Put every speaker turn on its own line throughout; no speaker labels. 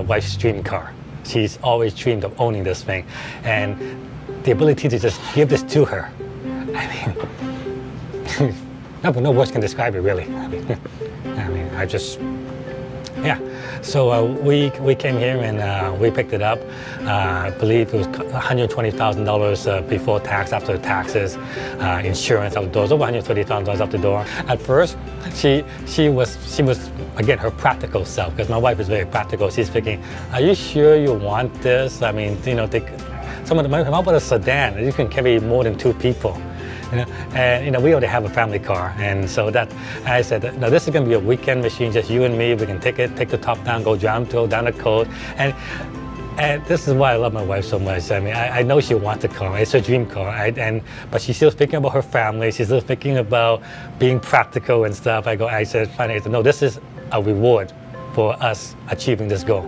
wife's dream car. She's always dreamed of owning this thing, and the ability to just give this to her. I mean, no words can describe it really. I just, yeah. So we came here and we picked it up. I believe it was $120,000 before tax, after taxes, insurance out the door. It was over $130,000 out the door. At first, she was again her practical self, because my wife is very practical. She's thinking, "Are you sure you want this? I mean, you know, how about a sedan? You can carry more than 2 people." You know, and you know, we already have a family car, and so that I said, no, this is going to be a weekend machine, just you and me. We can take the top down, go down the coast, and this is why I love my wife so much. I mean, I know she wants a car. It's her dream car, but she's still thinking about her family. She's still thinking about being practical and stuff. I said, finally, no, this is a reward for us achieving this goal.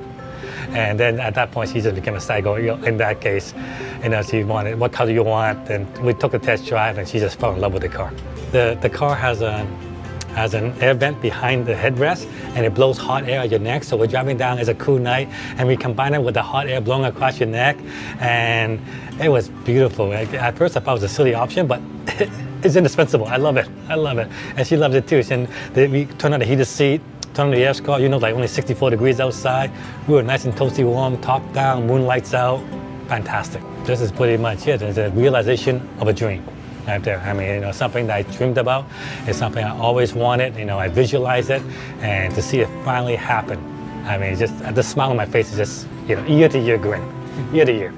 And then at that point, she just became a psycho. You know, in that case, you know, she wanted, what color you want? And we took a test drive, and she just fell in love with the car. The car has an air vent behind the headrest, and it blows hot air at your neck. So we're driving down, it's a cool night, and we combine it with the hot air blowing across your neck, and it was beautiful. At first, I thought it was a silly option, but it's indispensable. I love it. I love it, and she loves it too. And we turned on the heated seat. Turn on the air score, you know, like only 64 degrees outside. We were nice and toasty warm, top down, moonlights out. Fantastic. This is pretty much it. It's a realization of a dream right there. I mean, you know, something that I dreamed about. It's something I always wanted. You know, I visualized it, and to see it finally happen. I mean, just the smile on my face is just, you know, year to year grin, year to year.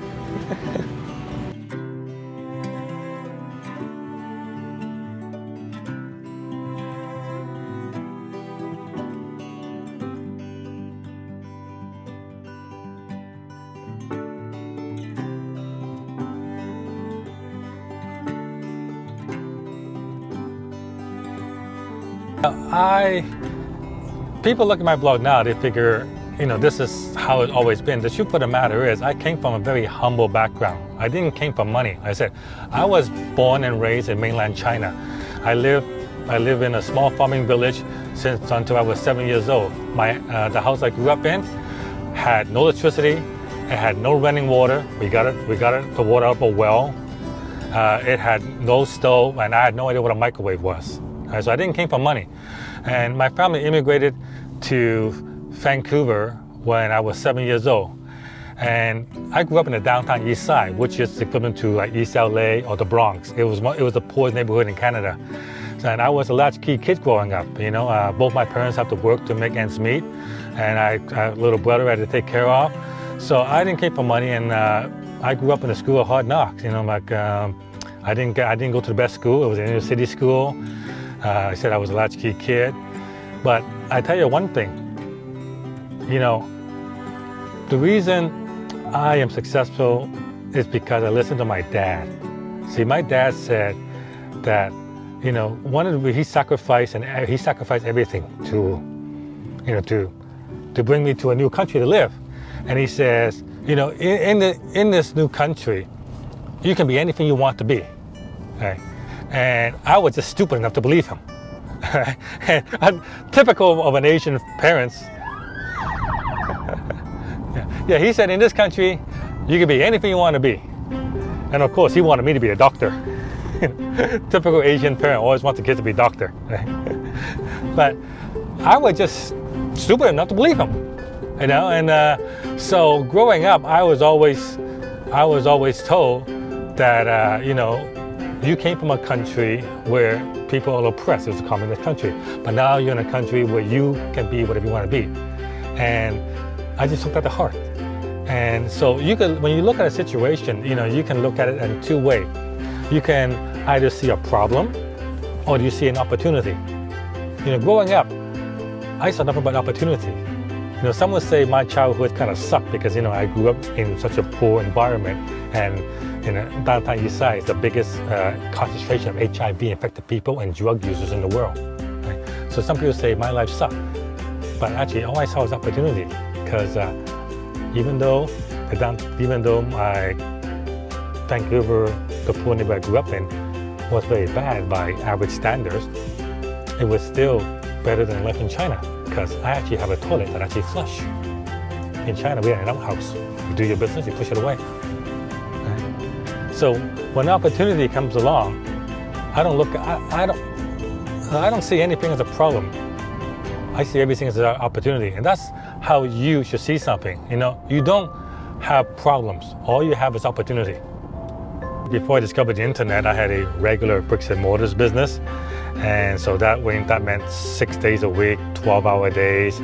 People look at my blog now, they figure, you know, this is how it's always been. The truth of the matter is, I came from a very humble background. I didn't came from money. I said, I was born and raised in mainland China. I live in a small farming village until I was 7 years old. The house I grew up in had no electricity. It had no running water. We got the water out of a well. It had no stove, and I had no idea what a microwave was. So I didn't came from money. And my family immigrated to Vancouver when I was 7 years old. And I grew up in the downtown east side, which is equivalent to like East LA or the Bronx. It was the poorest neighborhood in Canada. And I was a latchkey kid growing up. You know, both my parents have to work to make ends meet, and I have a little brother I had to take care of. So I didn't came from money, and I grew up in a school of hard knocks. You know, like I didn't go to the best school. It was an inner city school. I said I was a latchkey kid, but I tell you one thing, you know, the reason I am successful is because I listened to my dad. See, my dad said that, you know, he sacrificed everything to, you know, to bring me to a new country to live. And he says, you know, in this new country, you can be anything you want to be, right? And I was just stupid enough to believe him. And typical of an Asian parents. Yeah, he said in this country, you can be anything you want to be. And of course, he wanted me to be a doctor. Typical Asian parent always wants the kids to be a doctor. But I was just stupid enough to believe him. You know, and so growing up, I was always told that, you know, you came from a country where people are oppressed. It was a communist country. But now you're in a country where you can be whatever you want to be. And I just took that to heart. And so when you look at a situation, you know, you can look at it in 2 ways. You can either see a problem, or do you see an opportunity? You know, growing up, I saw nothing but opportunity. You know, some would say my childhood kind of sucked because, you know, I grew up in such a poor environment, and you know, downtown east side is the biggest concentration of HIV-infected people and drug users in the world. Right? So some people say my life sucked, but actually all I saw was opportunity, because even though my Vancouver, the poor neighborhood I grew up in, was very bad by average standards, it was still better than life in China, because I actually have a toilet that actually flush. In China, we are in our house. You do your business, you push it away. Right? So when opportunity comes along, I don't see anything as a problem. I see everything as an opportunity, and that's how you should see something. You know, you don't have problems. All you have is opportunity. Before I discovered the internet, I had a regular bricks and mortars business, and so that meant 6 days a week, 12-hour days.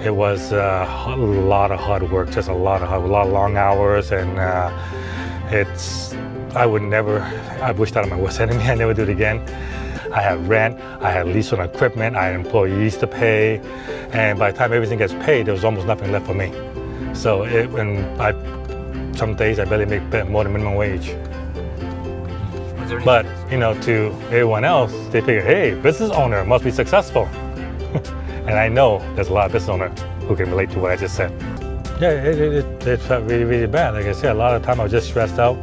It was a lot of hard work, just a lot of long hours, and I wish that on my worst enemy. I never do it again. I had rent, I had lease on equipment, I had employees to pay, and by the time everything gets paid, there was almost nothing left for me. So some days I barely make more than minimum wage. But you know, to everyone else, they figure, hey, business owner must be successful. And I know there's a lot of business owners who can relate to what I just said. Yeah, it felt really, really bad. Like I said, a lot of the time I was just stressed out,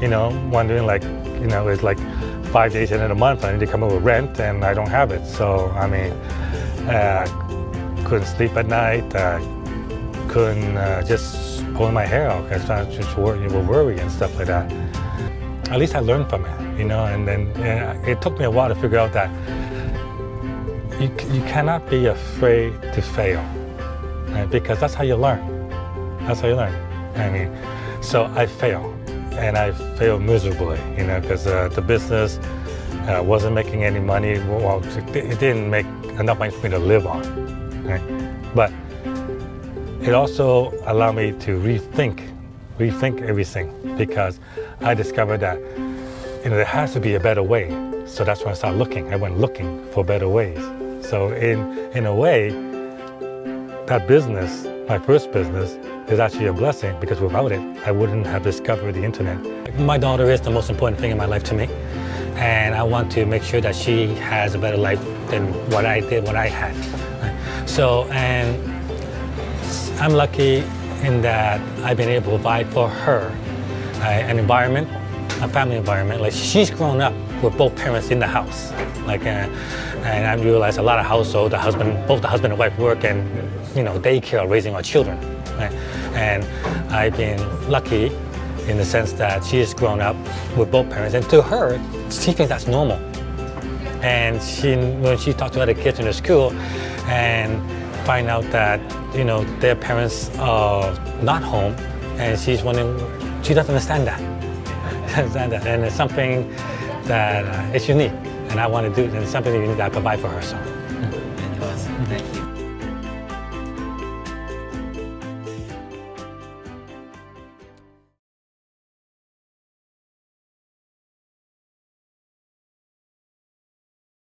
you know, wondering like, you know, it's like 5 days into the month, I need to come up with rent and I don't have it. So, I mean, couldn't sleep at night, couldn't just pull my hair out because I was just worry and stuff like that. At least I learned from it, you know, and then it took me a while to figure out that you cannot be afraid to fail, right? Because that's how you learn. That's how you learn. I mean, so I failed. And I failed miserably, you know, because the business wasn't making any money. Well, it didn't make enough money for me to live on, right? But it also allowed me to rethink everything, because I discovered that, you know, there has to be a better way. So that's when I started looking. I went looking for better ways. So in a way, that business, my first business, is actually a blessing, because without it, I wouldn't have discovered the internet. My daughter is the most important thing in my life to me, and I want to make sure that she has a better life than what I had. So, and I'm lucky in that I've been able to provide for her an environment, a family environment. Like, she's grown up with both parents in the house. Like, and I realized a lot of households, both the husband and wife work, and you know, daycare raising our children. Right? And I've been lucky in the sense that she has grown up with both parents, and to her, she thinks that's normal. And when she talks to other kids in the school and find out that, you know, their parents are not home, and she's wondering, she doesn't understand that. And it's something that is unique, and I want to do, and it's something that I provide for her. So.
Awesome. Thank you.